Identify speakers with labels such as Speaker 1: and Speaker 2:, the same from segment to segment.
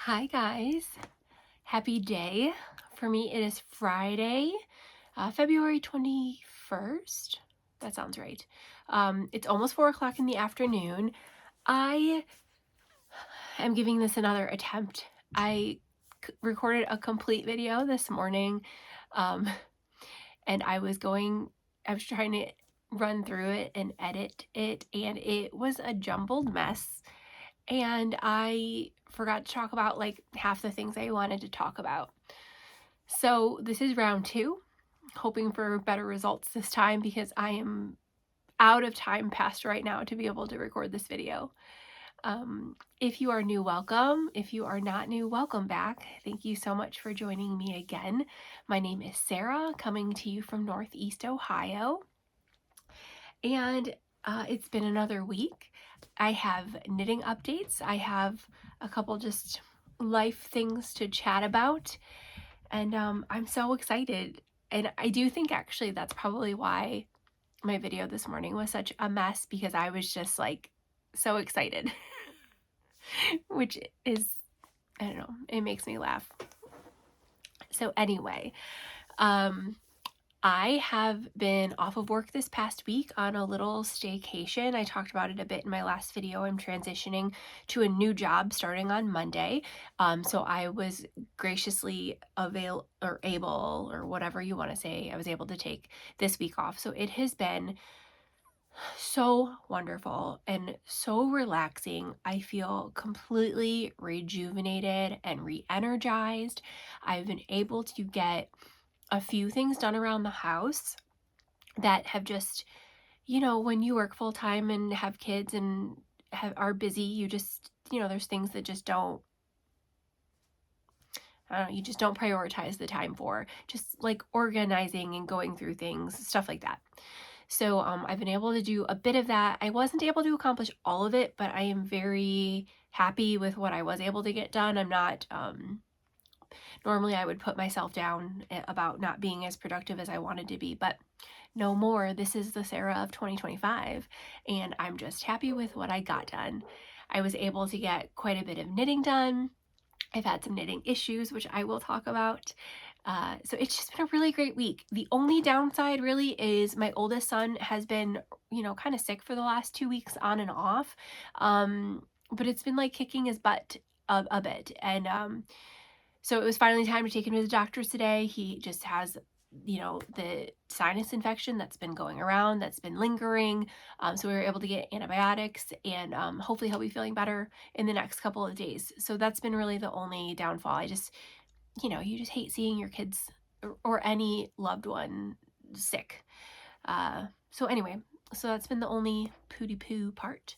Speaker 1: Hi guys, happy day. For me it is Friday, February 21st. That sounds right. It's almost 4 o'clock in the afternoon. I am giving this another attempt. I recorded a complete video this morning, and I was trying to run through it and edit it, and it was a jumbled mess. And I forgot to talk about like half the things I wanted to talk about. So this is round 2, hoping for better results this time because I am out of time past right now to be able to record this video. If you are new, welcome. If you are not new, welcome back. Thank you so much for joining me again. My name is Sarah, coming to you from Northeast Ohio. And it's been another week. I have knitting updates. I have a couple just life things to chat about. And I'm so excited. And I do think actually that's probably why my video this morning was such a mess, because I was just like so excited, which is, I don't know, it makes me laugh. So anyway, I have been off of work this past week on a little staycation. I talked about it a bit in my last video. I'm transitioning to a new job starting on Monday. So I was graciously able, or whatever you want to say, I was able to take this week off. So it has been so wonderful and so relaxing. I feel completely rejuvenated and re-energized. I've been able to get a few things done around the house that have just, when you work full time and have kids and are busy, you just, there's things that just don't, you just don't prioritize the time for, just like organizing and going through things, stuff like that. So I've been able to do a bit of that. I wasn't able to accomplish all of it, but I am very happy with what I was able to get done. I'm not, normally I would put myself down about not being as productive as I wanted to be, but no more. This is the Sarah of 2025, and I'm just happy with what I got done. I was able to get quite a bit of knitting done. I've had some knitting issues, which I will talk about. So it's just been a really great week. The only downside really is my oldest son has been, kind of sick for the last 2 weeks on and off. But it's been like kicking his butt a bit. And so it was finally time to take him to the doctor today. He just has, the sinus infection that's been going around, that's been lingering. So we were able to get antibiotics, and hopefully he'll be feeling better in the next couple of days. So that's been really the only downfall. I just, you just hate seeing your kids or any loved one sick. So anyway, so that's been the only pooty poo part.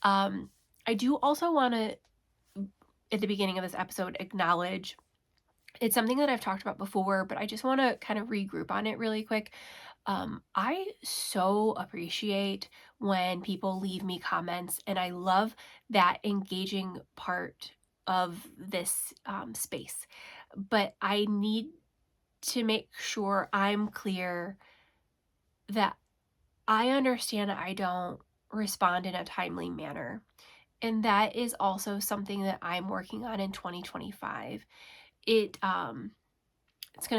Speaker 1: I do also want to, at the beginning of this episode, acknowledge, it's something that I've talked about before, but I just want to kind of regroup on it really quick. I so appreciate when people leave me comments, and I love that engaging part of this space. But I need to make sure I'm clear that I understand I don't respond in a timely manner. And that is also something that I'm working on in 2025. It's going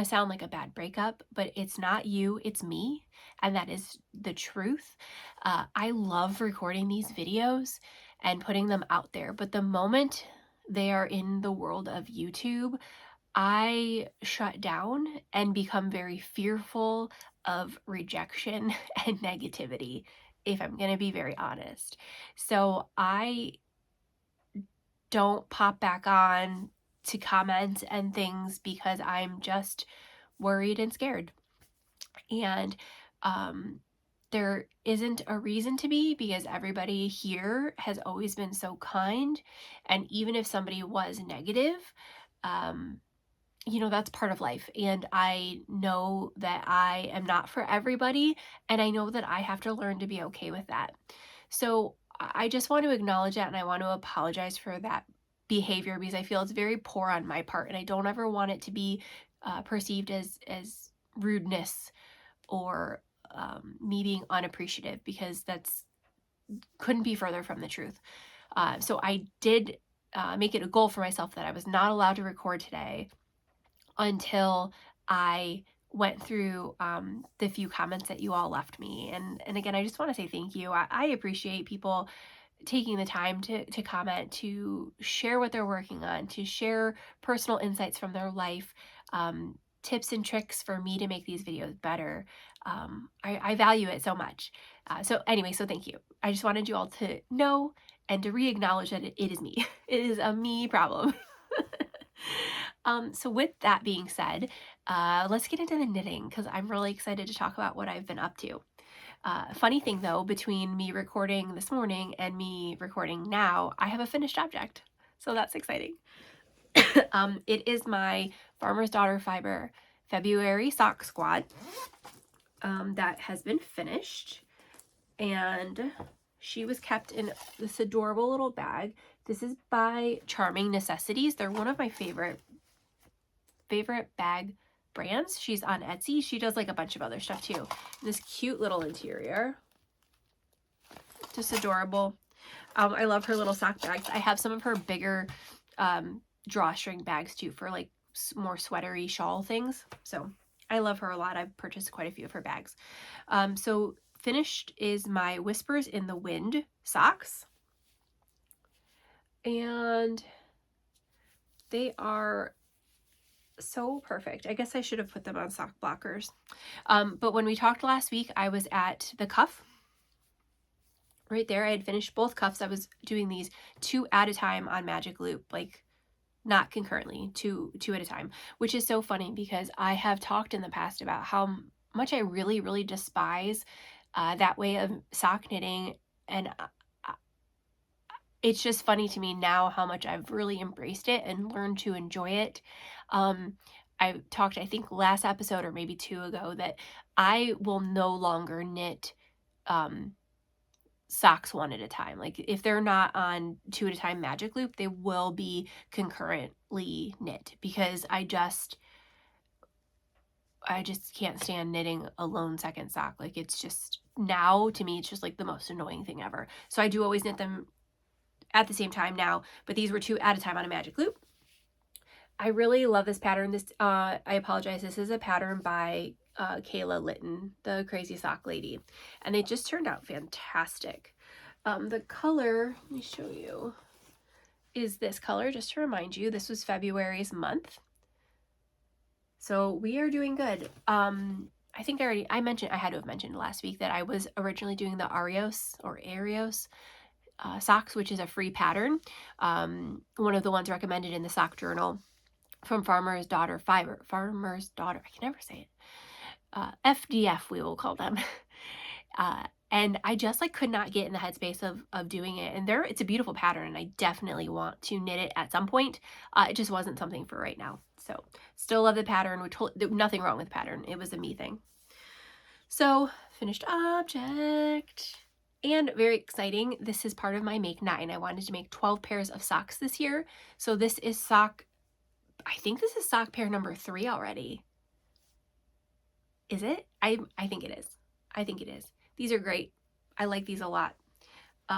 Speaker 1: to sound like a bad breakup, but it's not you, it's me. And that is the truth. I love recording these videos and putting them out there. But the moment they are in the world of YouTube, I shut down and become very fearful of rejection and negativity, if I'm going to be very honest. So I don't pop back on to comment and things because I'm just worried and scared. And there isn't a reason to be, because everybody here has always been so kind. And even if somebody was negative, that's part of life. And I know that I am not for everybody. And I know that I have to learn to be okay with that. So I just want to acknowledge that, and I want to apologize for that behavior, because I feel it's very poor on my part, and I don't ever want it to be perceived as rudeness or me being unappreciative, because that's couldn't be further from the truth. So I did make it a goal for myself that I was not allowed to record today until I went through the few comments that you all left me. And again, I just want to say thank you. I appreciate people taking the time to comment, to share what they're working on, to share personal insights from their life, tips and tricks for me to make these videos better. I value it so much. So anyway, so thank you. I just wanted you all to know and to re-acknowledge that it is me. It is a me problem. So with that being said, let's get into the knitting because I'm really excited to talk about what I've been up to. Funny thing though, between me recording this morning and me recording now, I have a finished object. So that's exciting. It is my Farmer's Daughter Fiber February sock squad that has been finished. And she was kept in this adorable little bag. This is by Charming Necessities. They're one of my favorite bag brands. She's on Etsy. She does like a bunch of other stuff too. This cute little interior. Just adorable. I love her little sock bags. I have some of her bigger drawstring bags too for like more sweatery shawl things. So I love her a lot. I've purchased quite a few of her bags. So finished is my Whispers in the Wind socks. And they are so perfect. I guess I should have put them on sock blockers. But when we talked last week, I was at the cuff. Right there, I had finished both cuffs. I was doing these 2 at a time on Magic Loop, like not concurrently, two at a time, which is so funny because I have talked in the past about how much I really, really despise that way of sock knitting. And it's just funny to me now how much I've really embraced it and learned to enjoy it. I talked, I think last episode or maybe 2 ago, that I will no longer knit socks 1 at a time. Like if they're not on 2 at a time Magic Loop, they will be concurrently knit because I just can't stand knitting a lone second sock. Like it's just, now to me, it's just like the most annoying thing ever. So I do always knit them at the same time now, but these were 2 at a time on a Magic Loop. I really love this pattern. This, I apologize. This is a pattern by Kayla Litton, the Crazy Sock Lady, and they just turned out fantastic. The color, let me show you, is this color. Just to remind you, this was February's month. So we are doing good. I think I had to have mentioned last week that I was originally doing the Ariose socks, which is a free pattern. One of the ones recommended in the sock journal from Farmer's Daughter Fiber. Farmer's Daughter, I can never say it. FDF, we will call them. And I just like could not get in the headspace of doing it. And it's a beautiful pattern and I definitely want to knit it at some point. It just wasn't something for right now. So still love the pattern. Nothing wrong with the pattern. It was a me thing. So finished object. And very exciting, this is part of my Make 9. I wanted to make 12 pairs of socks this year. So this is I think this is sock pair number 3 already. Is it? I think it is. I think it is. These are great. I like these a lot.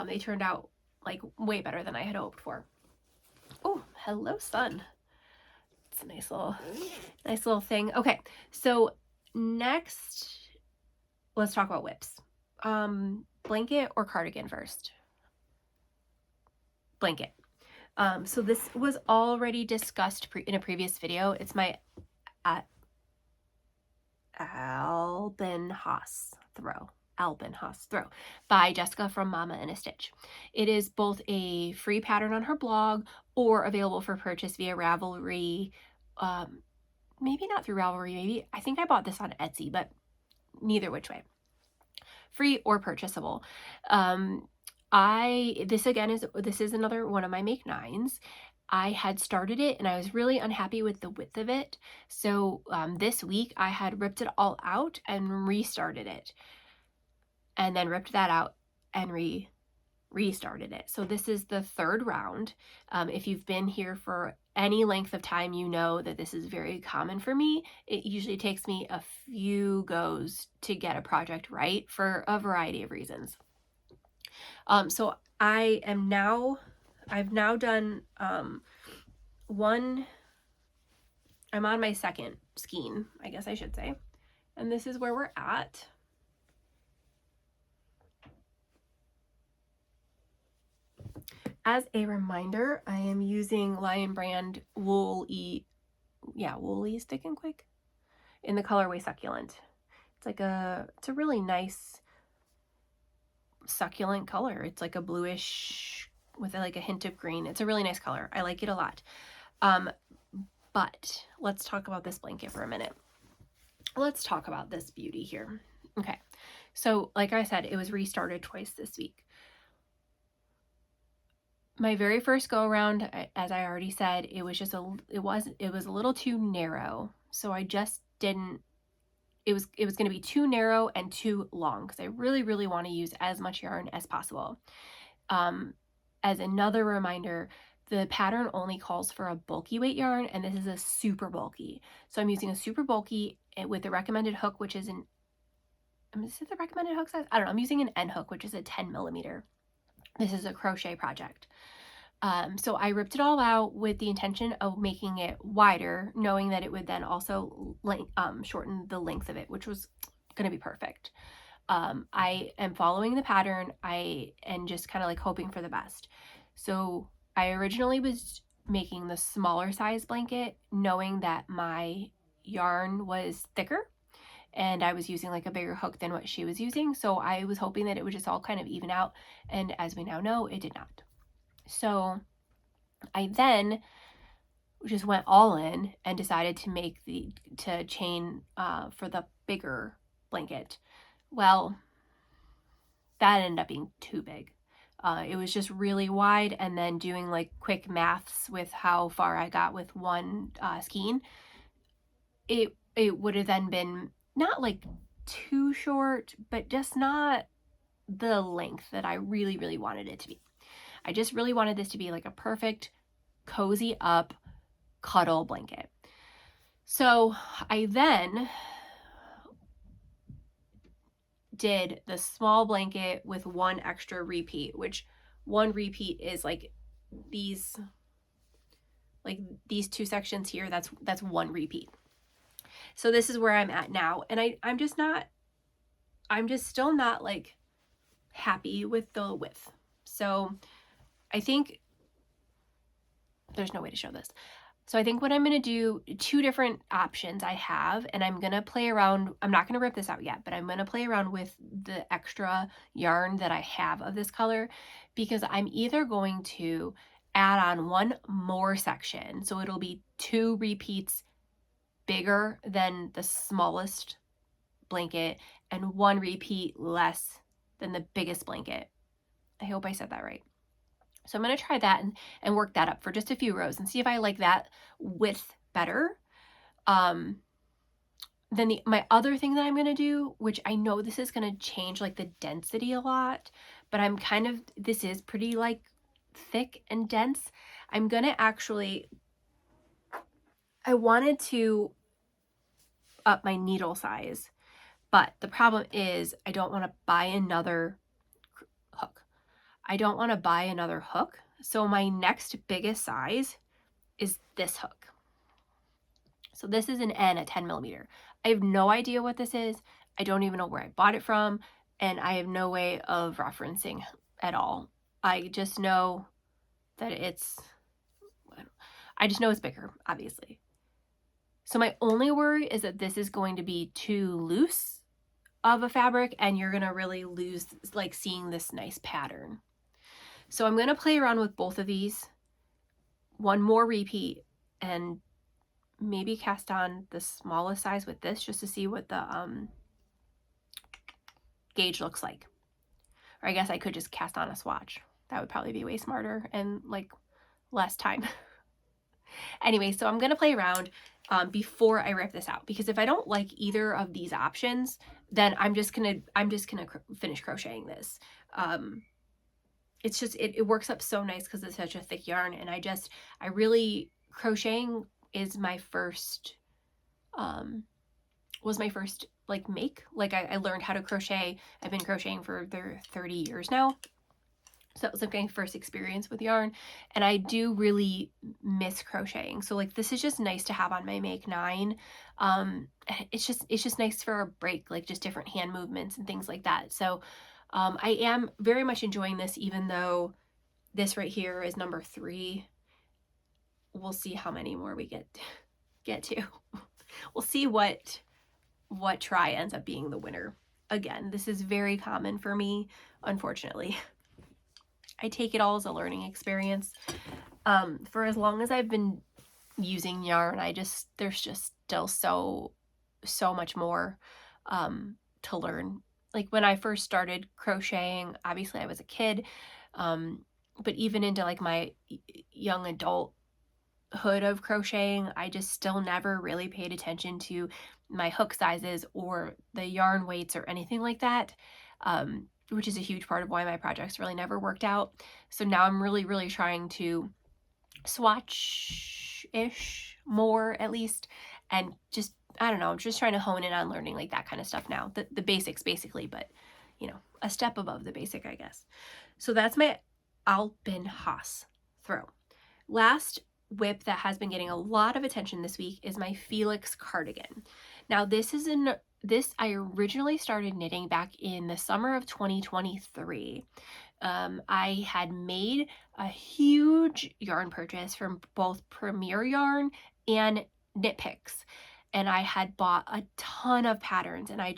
Speaker 1: They turned out like way better than I had hoped for. Oh, hello, sun. It's a nice little thing. Okay, so next, let's talk about whips. Blanket or cardigan first? Blanket. So this was already discussed in a previous video. It's my Alpenhaus throw by Jessica from Mama in a Stitch. It is both a free pattern on her blog or available for purchase via Ravelry. Maybe not through Ravelry, maybe. I think I bought this on Etsy, but neither which way. Free or purchasable. This is another one of my Make 9s. I had started it and I was really unhappy with the width of it. So this week I had ripped it all out and restarted it. And then ripped that out and restarted it. So this is the 3rd round. If you've been here for any length of time, you know that this is very common for me. It usually takes me a few goes to get a project right for a variety of reasons. So I am now I've now done one, I'm on my second skein, I guess I should say. And this is where we're at. As a reminder, I am using Lion Brand Woolly Stick and Quick in the colorway Succulent. It's a really nice succulent color. It's like a bluish with like a hint of green. It's a really nice color. I like it a lot. But let's talk about this blanket for a minute. Let's talk about this beauty here. Okay. So like I said, it was restarted twice this week. My very first go around, as I already said, it was a little too narrow. So I just didn't, it was going to be too narrow and too long because I really, really want to use as much yarn as possible. As another reminder, the pattern only calls for a bulky weight yarn, and this is a super bulky. So I'm using a super bulky with the recommended hook, which is is it the recommended hook size? I don't know. I'm using an N hook, which is a 10 millimeter. This is a crochet project. So I ripped it all out with the intention of making it wider, knowing that it would then also shorten the length of it, which was going to be perfect. I am following the pattern and just kind of like hoping for the best. So I originally was making the smaller size blanket, knowing that my yarn was thicker and I was using like a bigger hook than what she was using. So I was hoping that it would just all kind of even out. And as we now know, it did not. So I then just went all in and decided to chain for the bigger blanket. Well, that ended up being too big. It was just really wide, and then doing like quick maths with how far I got with one skein, it would have then been not like too short, but just not the length that I really, really wanted it to be. I just really wanted this to be like a perfect cozy up cuddle blanket. So I then did the small blanket with one extra repeat, which one repeat is like these two sections here. That's one repeat. So this is where I'm at now, and I'm just still not like happy with the width. So I think there's no way to show this. So I think what I'm going to do, two different options I have, and I'm going to play around. I'm not going to rip this out yet, but I'm going to play around with the extra yarn that I have of this color, because I'm either going to add on one more section. So it'll be two repeats bigger than the smallest blanket and one repeat less than the biggest blanket. I hope I said that right. So I'm going to try that and work that up for just a few rows and see if I like that width better. Then my other thing that I'm going to do, which I know this is going to change like the density a lot, but this is pretty like thick and dense. I'm going to I wanted to up my needle size, but the problem is I don't want to buy another hook. So my next biggest size is this hook. So this is an N at 10 millimeter. I have no idea what this is. I don't even know where I bought it from, and I have no way of referencing at all. I just know that it's bigger, obviously. So my only worry is that this is going to be too loose of a fabric, and you're going to really lose like seeing this nice pattern. So I'm going to play around with both of these, one more repeat, and maybe cast on the smallest size with this just to see what the gauge looks like. Or I guess I could just cast on a swatch. That would probably be way smarter and like less time. Anyway, so I'm going to play around before I rip this out, because if I don't like either of these options, then I'm just going to finish crocheting this. It's just, it works up so nice because it's such a thick yarn, and crocheting is my first, was my first like make. Like I learned how to crochet. I've been crocheting for 30 years now. So that was like my first experience with yarn, and I do really miss crocheting. So like this is just nice to have on my Make 9. It's just nice for a break, like just different hand movements and things like that. So I am very much enjoying this, even though this right here is number 3. We'll see how many more we get to. We'll see what try ends up being the winner. Again, this is very common for me, unfortunately. I take it all as a learning experience. For as long as I've been using yarn, there's just still so much more to learn. Like when I first started crocheting, obviously I was a kid, but even into like my young adulthood of crocheting, I just still never really paid attention to my hook sizes or the yarn weights or anything like that. Which is a huge part of why my projects really never worked out. So now I'm really, really trying to swatch-ish more, at least, and just, I don't know, I'm just trying to hone in on learning like that kind of stuff now. The basics, basically, but, you know, a step above the basic, I guess. So that's my Alpenhaus throw. Last whip that has been getting a lot of attention this week is my Felix cardigan. Now this I originally started knitting back in the summer of 2023. I had made a huge yarn purchase from both Premier Yarn and Knit Picks, and I had bought a ton of patterns, and I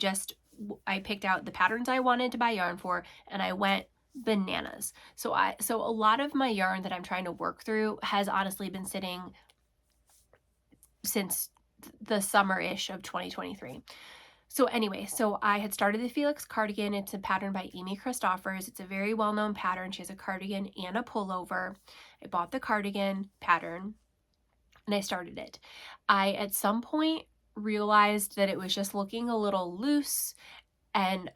Speaker 1: picked out the patterns I wanted to buy yarn for, and I went bananas. So a lot of my yarn that I'm trying to work through has honestly been sitting since the summer-ish of 2023. So anyway, so I had started the Felix cardigan. It's a pattern by Christoffers. It's a very well-known pattern. She has a cardigan and a pullover. I bought the cardigan pattern and I started it. I, at some point, realized that it was just looking a little loose, and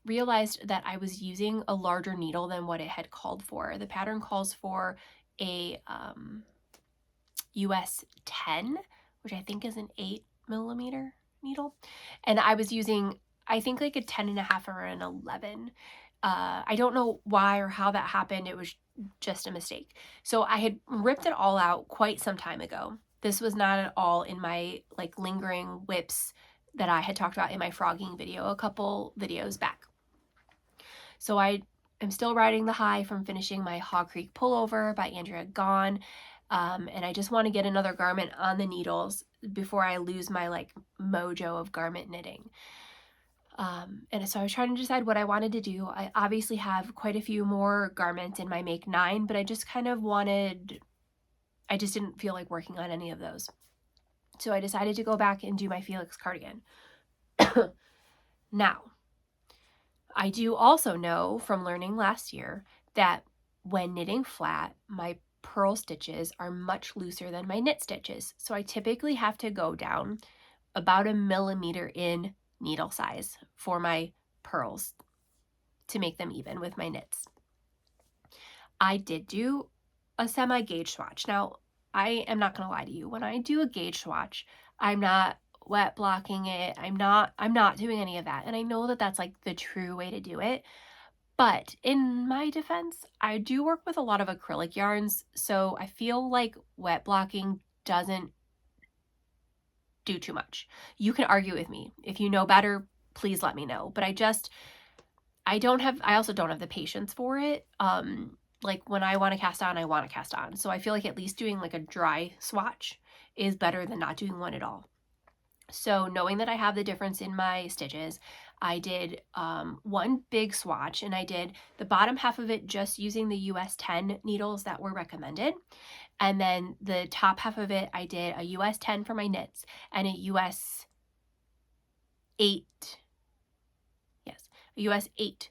Speaker 1: realized that I was using a larger needle than what it had called for. The pattern calls for a US 10, which I think is an 8mm needle, and I was using, I think, like a 10.5 or an 11. I don't know why or how that happened. It was just a mistake. So I had ripped it all out quite some time ago. This was not at all in my like lingering whips that I had talked about in my frogging video a couple videos back. So I am still riding the high from finishing my Hog Creek pullover by Andrea Gaughan. And I just want to get another garment on the needles before I lose my like mojo of garment knitting. And so I was trying to decide what I wanted to do. I obviously have quite a few more garments in my Make 9, but I just didn't feel like working on any of those. So I decided to go back and do my Felix cardigan. Now, I do also know from learning last year that when knitting flat, my purl stitches are much looser than my knit stitches. So I typically have to go down about 1 millimeter in needle size for my purls to make them even with my knits. I did do a semi-gauge swatch. Now, I am not going to lie to you. When I do a gauge swatch, I'm not wet blocking it. I'm not doing any of that. And I know that that's like the true way to do it. But in my defense, I do work with a lot of acrylic yarns, so I feel like wet blocking doesn't do too much. You can argue with me. If you know better, please let me know. But I also don't have the patience for it. Like when I want to cast on, I want to cast on. So I feel like at least doing like a dry swatch is better than not doing one at all. So knowing that I have the difference in my stitches, I did one big swatch, and I did the bottom half of it just using the US 10 needles that were recommended. And then the top half of it, I did a US 10 for my knits and a US 8. Yes, a US 8.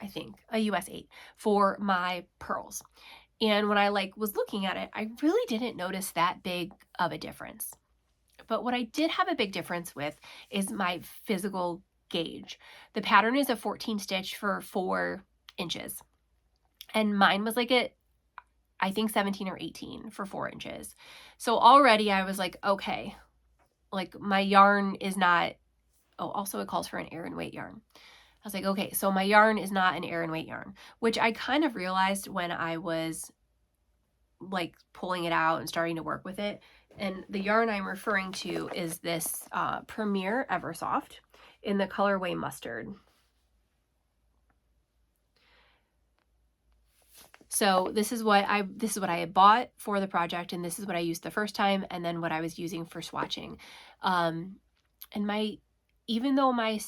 Speaker 1: I think a US 8 for my purls. And when I was looking at it, I really didn't notice that big of a difference. But what I did have a big difference with is my physical gauge. The pattern is a 14 stitch for 4 inches. And mine was I think 17 or 18 for 4 inches. So already I was like, okay, like my yarn is not, oh, also it calls for an air and weight yarn. I was like, okay, so my yarn is not an Aran weight yarn, which I kind of realized when I was like pulling it out and starting to work with it. And the yarn I'm referring to is this Premier Eversoft in the colorway Mustard. So this is what I had bought for the project, and this is what I used the first time, and then what I was using for swatching. And even though my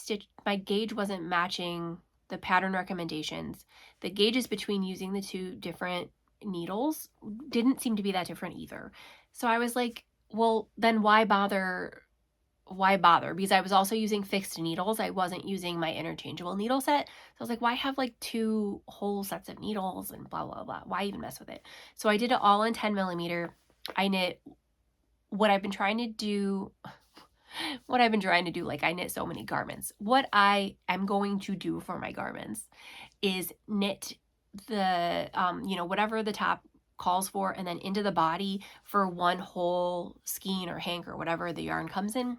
Speaker 1: gauge wasn't matching the pattern recommendations, the gauges between using the two different needles didn't seem to be that different either. So I was like, well, then why bother? Because I was also using fixed needles. I wasn't using my interchangeable needle set. So I was like, why have like two whole sets of needles and blah, blah, blah. Why even mess with it? So I did it all in 10 millimeter. I knit what I've been trying to do. Like I knit so many garments. What I am going to do for my garments is knit the, whatever the top calls for, and then into the body for one whole skein or hank or whatever the yarn comes in,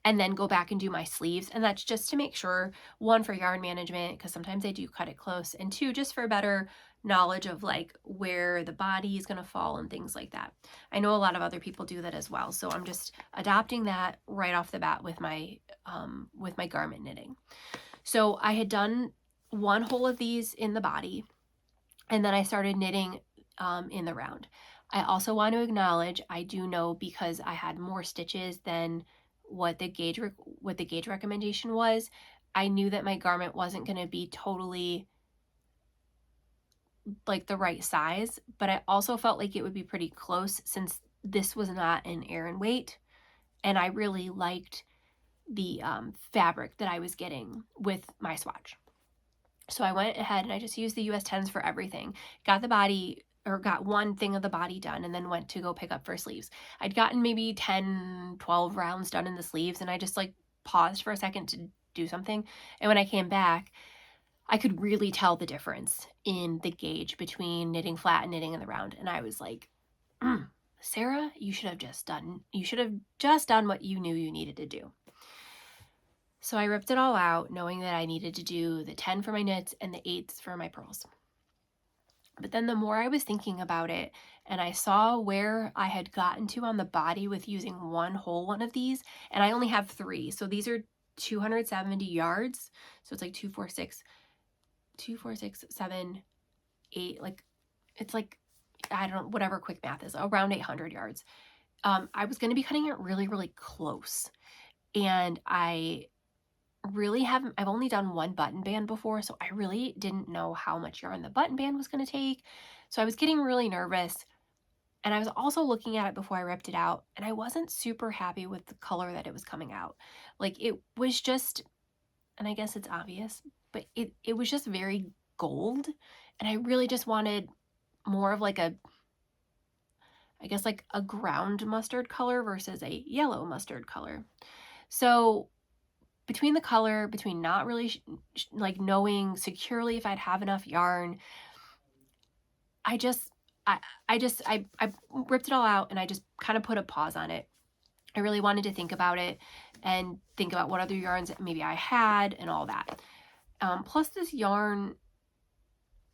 Speaker 1: and then go back and do my sleeves. And that's just to make sure, one, for yarn management, because sometimes I do cut it close, and two, just for better knowledge of like where the body is going to fall and things like that. I know a lot of other people do that as well. So I'm just adopting that right off the bat with my garment knitting. So I had done one hole of these in the body, and then I started knitting in the round. I also want to acknowledge, I do know, because I had more stitches than what the gauge recommendation was, I knew that my garment wasn't going to be totally like the right size, but I also felt like it would be pretty close since this was not an Aran weight, and I really liked the fabric that I was getting with my swatch. So I went ahead and I just used the US 10s for everything. Got one thing of the body done, and then went to go pick up for sleeves. I'd gotten maybe 10, 12 rounds done in the sleeves, and I just like paused for a second to do something. And when I came back, I could really tell the difference in the gauge between knitting flat and knitting in the round. And I was like, Sarah, you should have just done what you knew you needed to do. So I ripped it all out, knowing that I needed to do the 10 for my knits and the 8s for my purls. But then the more I was thinking about it, and I saw where I had gotten to on the body with using one whole one of these, and I only have 3. So these are 270 yards. So it's like 2, 4, 6, 7, 8, like it's like, I don't know, whatever quick math is, around 800 yards. I was going to be cutting it really, really close. And I've only done one button band before, so I really didn't know how much yarn the button band was going to take. So I was getting really nervous. And I was also looking at it before I ripped it out, and I wasn't super happy with the color that it was coming out. Like it was just, and I guess it's obvious, but it was just very gold. And I really just wanted more of like a ground mustard color versus a yellow mustard color. So between the color, between not really like knowing securely if I'd have enough yarn, I ripped it all out, and I just kind of put a pause on it. I really wanted to think about it and think about what other yarns maybe I had and all that. Plus this yarn,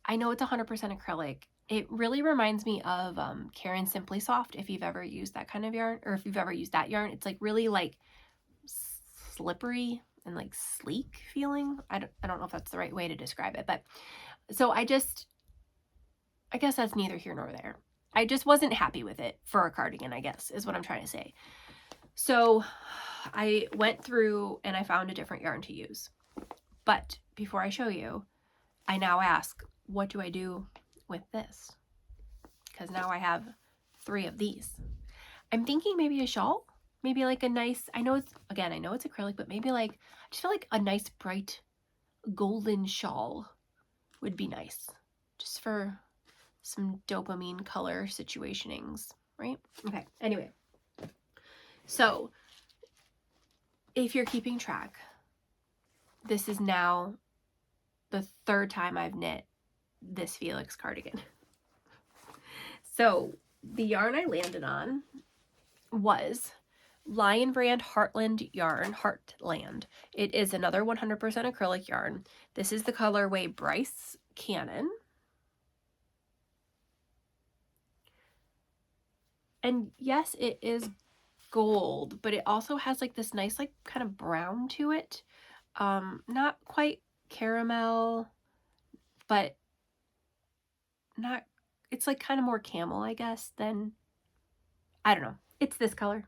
Speaker 1: I know it's 100% acrylic. It really reminds me of Caron Simply Soft, if you've ever used that kind of yarn, or if you've ever used that yarn. It's like really like slippery and like sleek feeling. I don't know if that's the right way to describe it, but so I guess that's neither here nor there. I just wasn't happy with it for a cardigan, I guess, is what I'm trying to say. So I went through and I found a different yarn to use. But before I show you, I now ask, what do I do with this? Because now I have 3 of these. I'm thinking maybe a shawl. Maybe like a nice, I know it's acrylic, but maybe like, I just feel like a nice bright golden shawl would be nice. Just for some dopamine color situationings, right? Okay, anyway. So, if you're keeping track, this is now the 3rd time I've knit this Felix cardigan. So, the yarn I landed on was Lion Brand Heartland yarn, Heartland. It is another 100% acrylic yarn. This is the colorway Bryce Cannon. And yes, it is gold, but it also has like this nice like kind of brown to it. Not quite caramel, but not, it's like kind of more camel, I guess, than, I don't know. It's this color.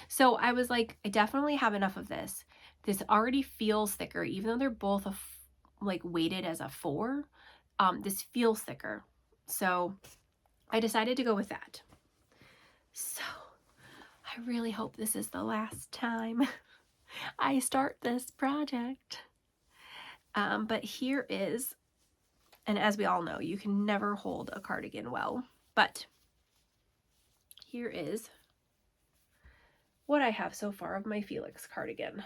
Speaker 1: So I was like, I definitely have enough of this. This already feels thicker, even though they're both like weighted as a 4. This feels thicker. So I decided to go with that. So I really hope this is the last time I start this project. But here is, and as we all know, you can never hold a cardigan well, but here is what I have so far of my Felix cardigan.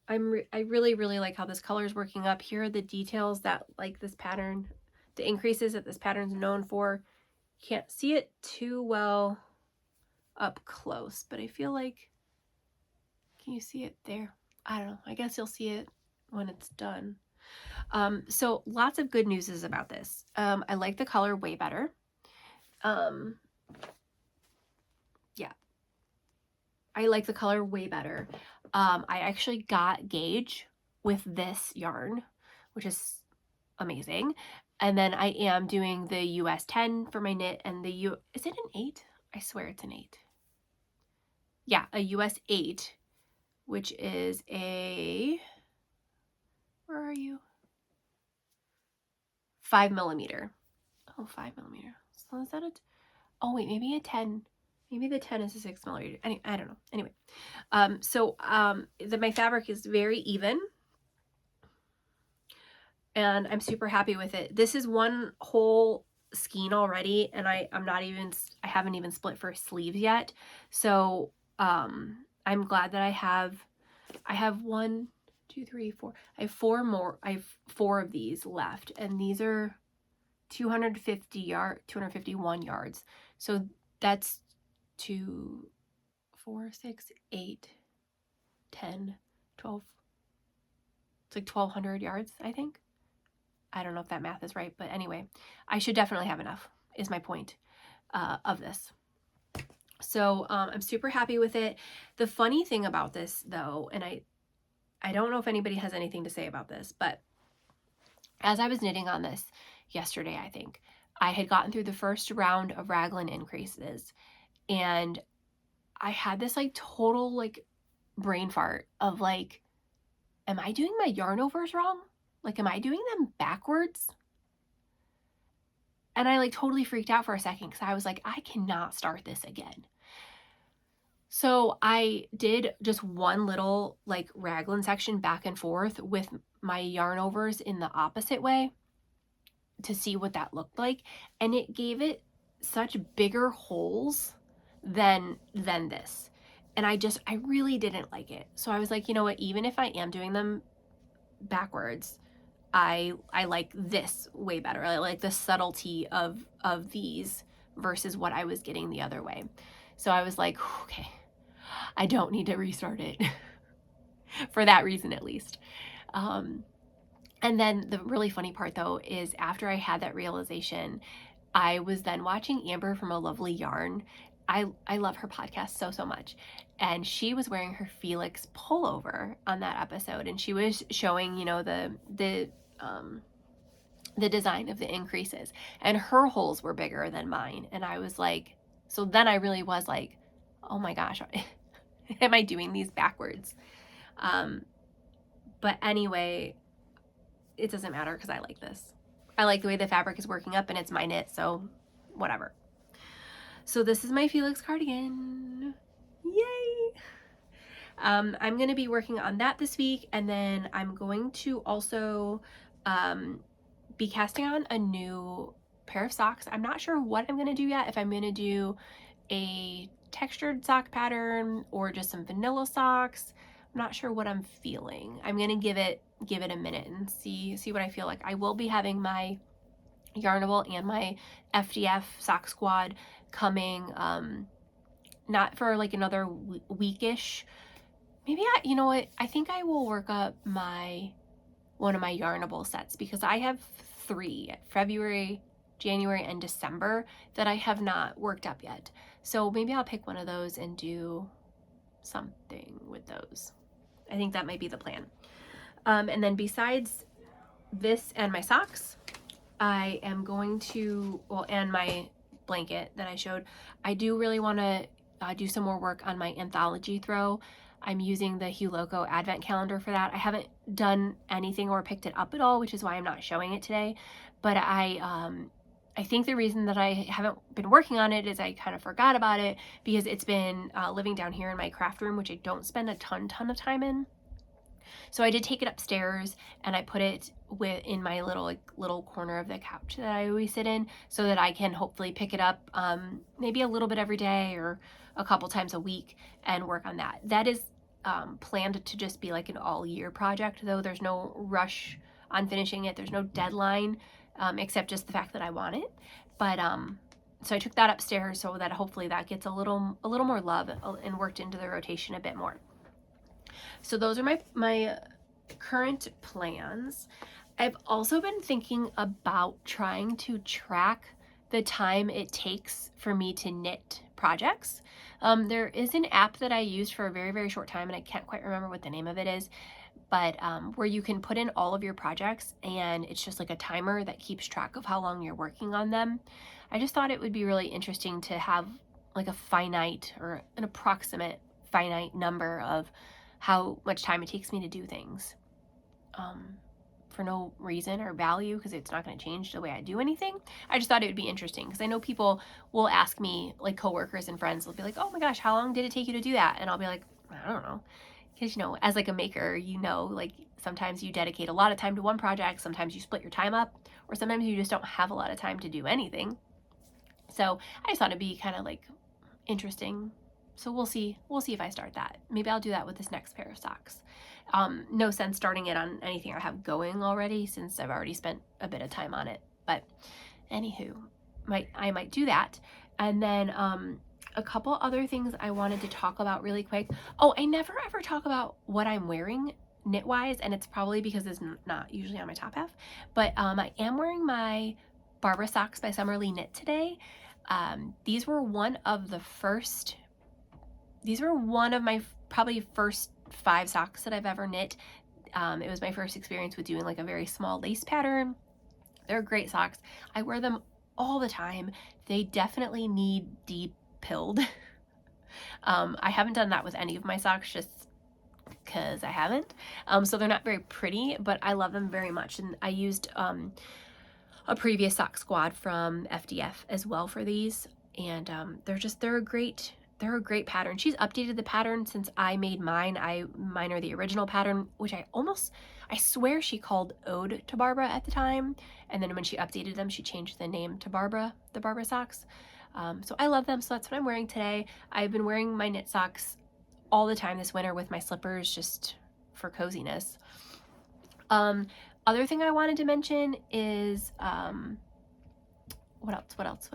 Speaker 1: I really, really like how this color is working up. Here are the details that like this pattern, the increases that this pattern's known for. Can't see it too well up close, but I feel like, can you see it there? I don't know. I guess you'll see it when it's done. So lots of good news is about this. I like the color way better. Yeah, I like the color way better. I actually got gauge with this yarn, which is amazing. And then I am doing the US 10 for my knit, and is it an 8? I swear it's an 8. Yeah, a US 8, which is a, where are you? 5mm. Oh, 5mm. So is that a, oh wait, maybe a 10. Maybe the 10 is a 6mm. I don't know. Anyway, my fabric is very even, and I'm super happy with it. This is one whole skein already, and I haven't even split for sleeves yet. So I'm glad that I have 1, 2, 3, 4. I have 4 more. I have 4 of these left, and these are 251 yards. So that's 2, 4, 6, 8, 10, 12. It's like 1,200 yards, I think. I don't know if that math is right, but anyway, I should definitely have enough, is my point of this. So I'm super happy with it. The funny thing about this, though, and I don't know if anybody has anything to say about this, but as I was knitting on this yesterday, I think, I had gotten through the first round of raglan increases, and I had this like total like brain fart of like, am I doing my yarn overs wrong? Like, am I doing them backwards? And I like totally freaked out for a second because I was like, I cannot start this again. So I did just one little like raglan section back and forth with my yarn overs in the opposite way to see what that looked like. And it gave it such bigger holes than this. And I really didn't like it. So I was like, you know what, even if I am doing them backwards, I like this way better. I like the subtlety of these versus what I was getting the other way. So I was like, okay, I don't need to restart it for that reason, at least. And then the really funny part, though, is after I had that realization, I was then watching Amber from A Lovely Yarn. I love her podcast so much. And she was wearing her Felix pullover on that episode, and she was showing, you know, the design of the increases, and her holes were bigger than mine. And I was like, so then I really was like, oh my gosh, am I doing these backwards? But anyway, it doesn't matter because I like this. I like the way the fabric is working up, and it's my knit, so whatever. So this is my Felix cardigan. Yay! I'm going to be working on that this week, and then I'm going to also be casting on a new pair of socks. I'm not sure what I'm going to do yet, if I'm going to do a textured sock pattern or just some vanilla socks. I'm not sure what I'm feeling. I'm going to give it a minute and see what I feel like. I will be having my Yarnable and my FDF sock squad coming, not for like another weekish. Maybe you know what, I think I will work up one of my Yarnable sets, because I have 3, February, January, and December, that I have not worked up yet. So maybe I'll pick one of those and do something with those. I think that might be the plan. And then besides this and my socks, I am going to, well, and my blanket that I showed, I do really want to do some more work on my anthology throw. I'm using the Hue Loco advent calendar for that. I haven't done anything or picked it up at all, which is why I'm not showing it today. But I think the reason that I haven't been working on it is I kind of forgot about it, because it's been living down here in my craft room, which I don't spend a ton of time in. So I did take it upstairs and I put it in my little corner of the couch that I always sit in, so that I can hopefully pick it up maybe a little bit every day or a couple times a week and work on that. That is planned to just be like an all year project, though. There's no rush on finishing it. There's no deadline, except just the fact that I want it. But so I took that upstairs so that hopefully that gets a little more love and worked into the rotation a bit more. So those are my current plans. I've also been thinking about trying to track the time it takes for me to knit projects. There is an app that I used for a very short time, and I can't quite remember what the name of it is, but where you can put in all of your projects and it's just like a timer that keeps track of how long you're working on them. I just thought it would be really interesting to have like a finite or an approximate finite number of how much time it takes me to do things, for no reason or value, because it's not going to change the way I do anything. I just thought it would be interesting, because I know people will ask me, like coworkers and friends will be like, oh my gosh, how long did it take you to do that? And I'll be like, I don't know. Because, you know, as like a maker, you know, like sometimes you dedicate a lot of time to one project, sometimes you split your time up, or sometimes you just don't have a lot of time to do anything. So I just thought it'd be kind of like interesting. So we'll see if I start that. Maybe I'll do that with this next pair of socks. No sense starting it on anything I have going already, since I've already spent a bit of time on it. But anywho, I might do that. And then a couple other things I wanted to talk about really quick. Oh, I never ever talk about what I'm wearing knit-wise, and it's probably because it's not usually on my top half. But I am wearing my Barbara socks by Summerly Knit today. These were one of my probably first 5 socks that I've ever knit. It was my first experience with doing like a very small lace pattern. They're great socks. I wear them all the time. They definitely need deep pilled. I haven't done that with any of my socks, just because I haven't. So they're not very pretty, but I love them very much. And I used a previous sock squad from FDF as well for these, and they're a great pattern. She's updated the pattern since I made mine. Mine are the original pattern, which I swear she called Ode to Barbara at the time, and then when she updated them, she changed the name to Barbara, the Barbara socks. So I love them, so that's what I'm wearing today. I've been wearing my knit socks all the time this winter with my slippers, just for coziness. Other thing I wanted to mention is, what else?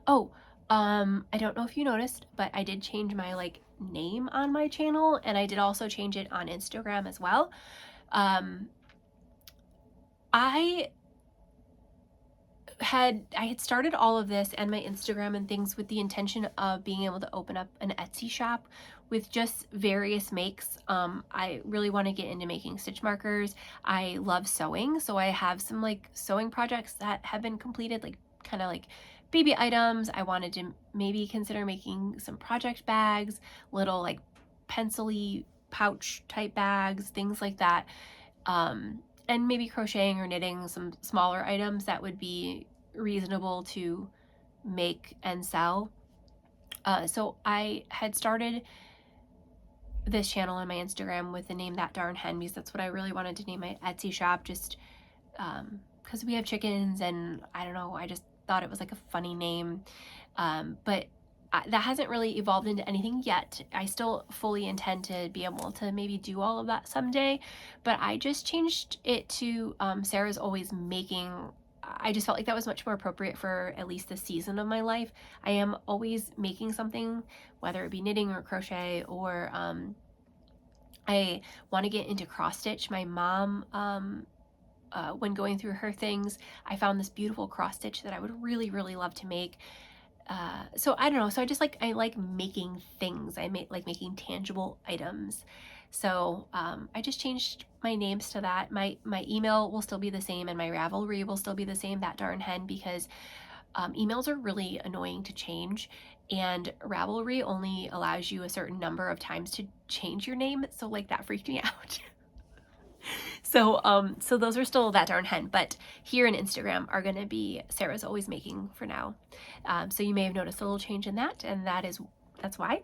Speaker 1: Oh, I don't know if you noticed, but I did change my like name on my channel, and I did also change it on Instagram as well. I had started all of this and my Instagram and things with the intention of being able to open up an Etsy shop with just various makes. I really want to get into making stitch markers. I love sewing, so I have some like sewing projects that have been completed, like kind of like baby items. I wanted to maybe consider making some project bags, little like pencil-y pouch type bags, things like that. And maybe crocheting or knitting some smaller items that would be reasonable to make and sell. So I had started this channel on my Instagram with the name ThatDarnHen, because that's what I really wanted to name my Etsy shop, just because we have chickens, and I don't know, I just thought it was like a funny name. But that hasn't really evolved into anything yet. I still fully intend to be able to maybe do all of that someday, but I just changed it to Sarah's Always Making I just felt like that was much more appropriate for at least this season of my life. I am always making something, whether it be knitting or crochet, or I want to get into cross stitch. My mom, when going through her things, I found this beautiful cross stitch that I would really, really love to make. So I don't know. So I like making things. Like making tangible items. So I just changed my names to that. My email will still be the same, and my Ravelry will still be the same, ThatDarnHen, because emails are really annoying to change, and Ravelry only allows you a certain number of times to change your name. So like that freaked me out. So those are still ThatDarnHen, but here in Instagram are going to be SarahsAlwaysMaking for now. So you may have noticed a little change in that, and that's why.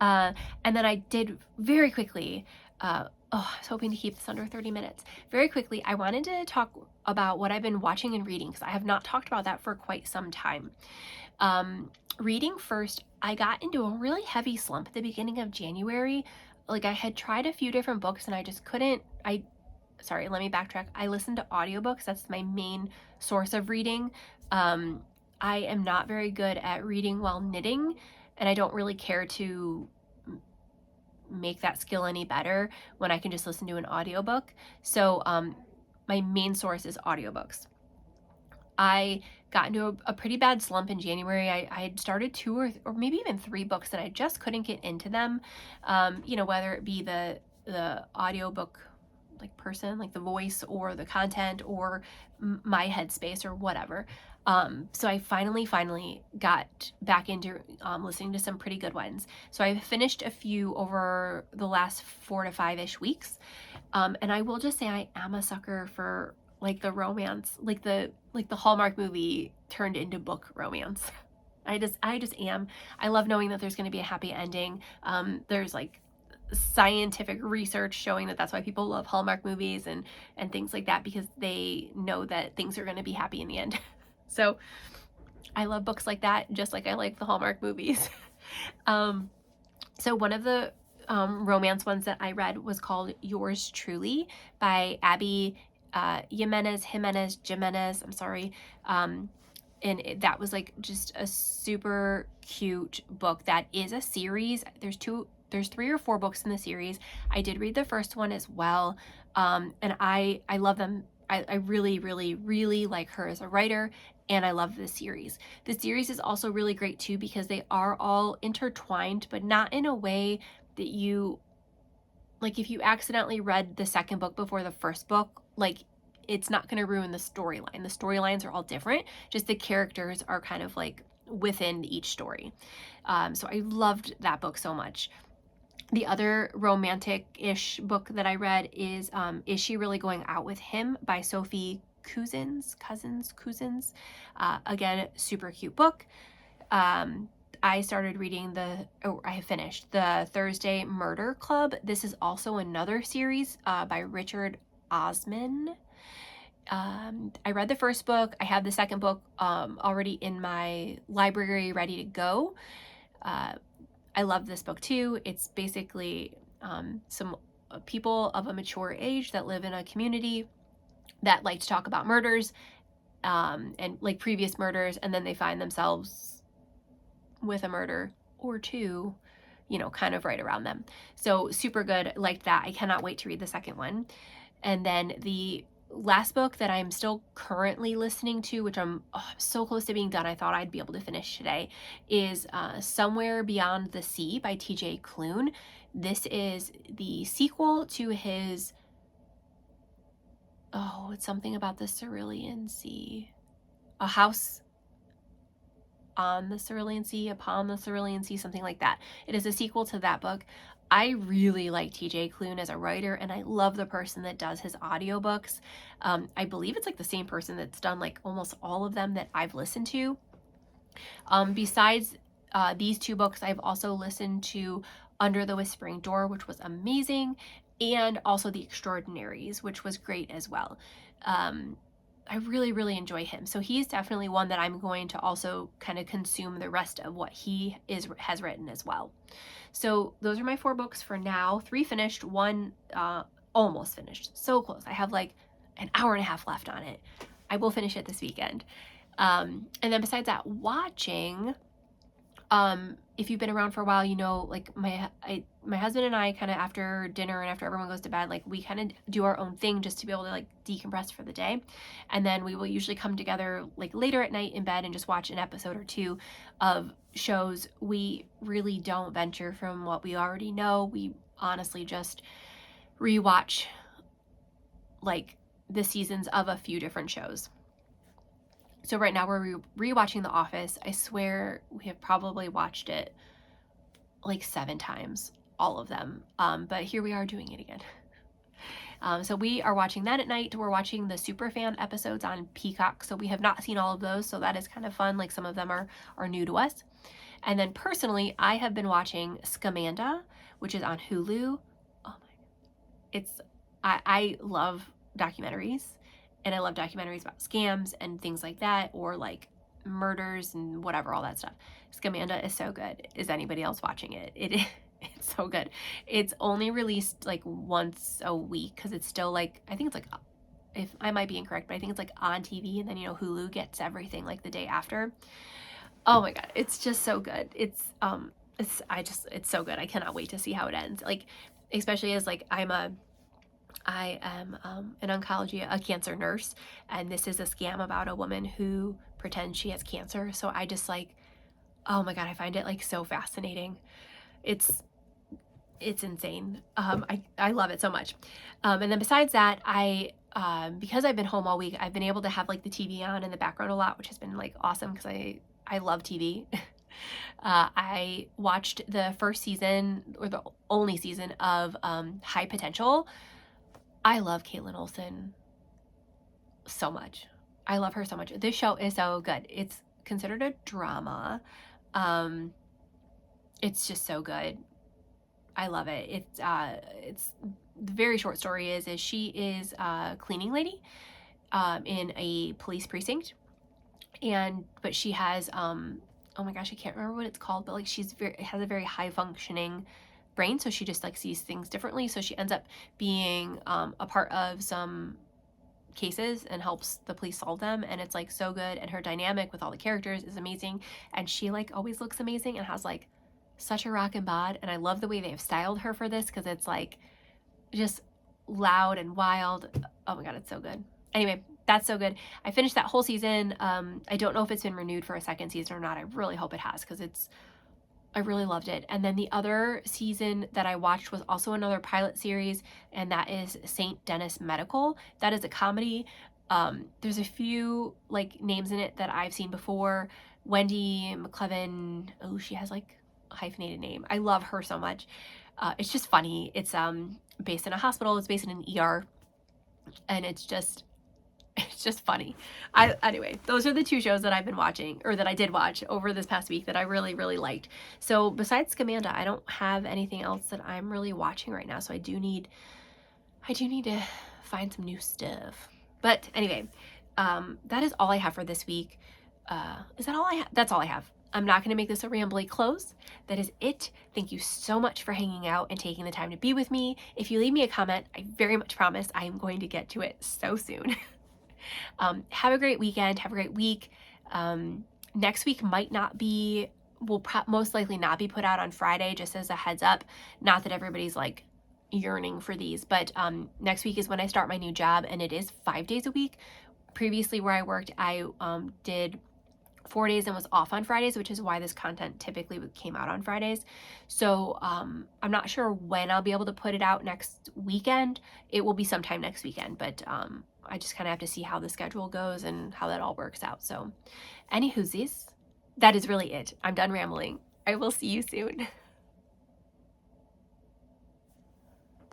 Speaker 1: And then I did very quickly, I was hoping to keep this under 30 minutes. Very quickly, I wanted to talk about what I've been watching and reading, because I have not talked about that for quite some time. Reading first, I got into a really heavy slump at the beginning of January. Like, I had tried a few different books and I just couldn't. Sorry, let me backtrack. I listen to audiobooks. That's my main source of reading. I am not very good at reading while knitting, and I don't really care to make that skill any better when I can just listen to an audiobook. So my main source is audiobooks. I got into a pretty bad slump in January. I had started 2 or maybe even 3 books, and I just couldn't get into them. Whether it be the audiobook like person, like the voice or the content or my headspace or whatever. So I finally got back into listening to some pretty good ones. So I've finished a few over the last 4 to 5-ish weeks. And I will just say I am a sucker for like the romance, like the Hallmark movie turned into book romance. I just am. I love knowing that there's going to be a happy ending. There's like scientific research showing that that's why people love Hallmark movies and things like that, because they know that things are going to be happy in the end. So I love books like that, just like I like the Hallmark movies. So one of the romance ones that I read was called Yours Truly by Abby Jimenez. I'm sorry. And that was like just a super cute book. That is a series. There's 3 or 4 books in the series. I did read the first one as well. And I love them. I really, really, really like her as a writer, and I love this series. The series is also really great too, because they are all intertwined, but not in a way that you, like, if you accidentally read the second book before the first book, like, it's not going to ruin the storyline. The storylines are all different, just the characters are kind of like within each story. So I loved that book so much. The other romantic-ish book that I read is She Really Going Out With Him by Sophie Cousins. Again, super cute book. I started reading I have finished the Thursday Murder Club. This is also another series by Richard Osman. I read the first book. I have the second book already in my library ready to go. I love this book too. It's basically some people of a mature age that live in a community that like to talk about murders and like previous murders, and then they find themselves with a murder or two, kind of right around them. So super good, liked that. I cannot wait to read the second one. And then the last book that I'm still currently listening to, which I'm so close to being done, I thought I'd be able to finish today, is Somewhere Beyond the Sea by TJ Klune. This is the sequel to his, it's something about the Cerulean Sea. A House on the Cerulean Sea, Upon the Cerulean Sea, something like that. It is a sequel to that book. I really like TJ Klune as a writer, and I love the person that does his audiobooks. I believe it's like the same person that's done like almost all of them that I've listened to. Besides these 2 books, I've also listened to Under the Whispering Door, which was amazing, and also The Extraordinaries, which was great as well. I really, really enjoy him. So he's definitely one that I'm going to also kind of consume the rest of what he has written as well. So those are my 4 books for now. 3 finished, 1 almost finished. So close. I have like an hour and a half left on it. I will finish it this weekend. And then besides that, watching, if you've been around for a while, you know, like my husband and I kind of after dinner and after everyone goes to bed, like we kind of do our own thing just to be able to like decompress for the day. And then we will usually come together like later at night in bed and just watch an episode or two of shows. We really don't venture from what we already know. We honestly just rewatch like the seasons of a few different shows. So right now we're rewatching The Office. I swear we have probably watched it like 7 times, all of them. But here we are doing it again. So we are watching that at night. We're watching the Superfan episodes on Peacock. So we have not seen all of those. So that is kind of fun. Like some of them are new to us. And then personally, I have been watching Scamanda, which is on Hulu. Oh my, I love documentaries. And I love documentaries about scams and things like that, or like murders and whatever, all that stuff. Scamanda is so good. Is anybody else watching it? It's so good. It's only released like once a week because it's still like, I think it's like, if I might be incorrect, but I think it's like on TV, and then, you know, Hulu gets everything like the day after. Oh my God. It's just so good. It's so good. I cannot wait to see how it ends. Like, especially as like, I am an oncology, a cancer nurse, and this is a scam about a woman who pretends she has cancer. So I just like, oh my God, I find it like so fascinating. It's insane. I love it so much. And then besides that, because I've been home all week, I've been able to have like the TV on in the background a lot, which has been like awesome because I love TV. I watched the first season, or the only season of High Potential. I love Caitlin Olsen so much. I love her so much. This show is so good. It's considered a drama. It's just so good. I love it. It's the very short story is she is a cleaning lady in a police precinct, but she has oh my gosh, I can't remember what it's called, but like has a very high functioning brain, so she just like sees things differently. So she ends up being a part of some cases and helps the police solve them, and it's like so good, and her dynamic with all the characters is amazing, and she like always looks amazing and has like such a rockin' bod, and I love the way they have styled her for this because it's like just loud and wild. Oh my God, it's so good. Anyway, that's so good. I finished that whole season. I don't know if it's been renewed for a second season or not. I really hope it has because I really loved it. And then the other season that I watched was also another pilot series, and that is St. Denis Medical. That is a comedy. There's a few like names in it that I've seen before. Wendy McClevin. Oh, she has like a hyphenated name. I love her so much. It's just funny. It's based in a hospital. It's based in an ER, and it's just funny. Anyway, those are the 2 shows that I've been watching, or that I did watch over this past week that I really, really liked. So besides Scamanda, I don't have anything else that I'm really watching right now. So I do need to find some new stuff. But anyway, that is all I have for this week. Is that all I have? That's all I have. I'm not going to make this a rambly close. That is it. Thank you so much for hanging out and taking the time to be with me. If you leave me a comment, I very much promise I am going to get to it so soon. Have a great weekend. Have a great week. Next week will most likely not be put out on Friday, just as a heads up. Not that everybody's like yearning for these, but next week is when I start my new job, and it is 5 days a week. Previously where I worked, I did 4 days and was off on Fridays, which is why this content typically came out on Fridays. So I'm not sure when I'll be able to put it out next weekend. It will be sometime next weekend, but I just kind of have to see how the schedule goes and how that all works out. So anywhoosies, that is really it. I'm done rambling. I will see you soon.